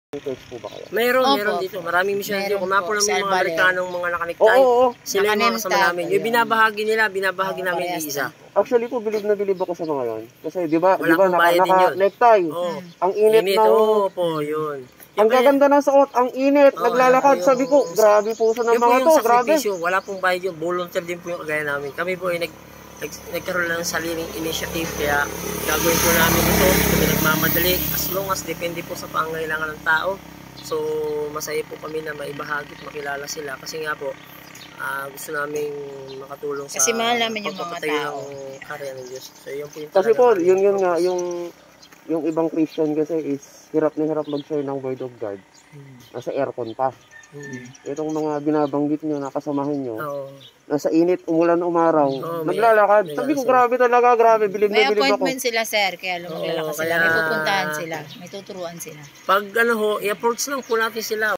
Church po ba kayo? Meron dito. Maraming missionary. Kung mapo namin yung mga Amerikanong mga nakaniktay, sila yung mga kasama namin. Yung binabahagi namin yung isa. Actually po, bilib na bilib ako sa mga yon. Kasi di ba naka-necktie. Ang init na. Po, yun. Ang gaganda ng suot, ang init, naglalakad. Sabi ko, grabe po sa mga to, grabe. Wala pong bayad yun. Volunteer din po yung kagaya namin. Kami po ay nagkaroon lang ng sariling initiative, kaya gagawin po namin ito. Hindi kami nagmamadali, as long as depende po sa pangangailangan ng tao. So masaya po kami na maibahagi at makilala sila, kasi nga po gusto namin makatulong sa kasi mahal namin yung mga tao ng karya ng Diyos. So yun po yung kasi po yun nga yung ibang Christian kasi is hirap na hirap mag-share ng word of God. Nasa aircon pa. Itong mga binabanggit nyo, nakasamahan nyo, nasa init, umulan, umaraw, naglalakad. Sabi ko, grabe talaga, grabe, bilib na bilib ako. May appointment sila, sir, kaya lumaglalakad sila. May pupuntahan sila, may tuturuan sila. Pag i-approach lang po natin sila.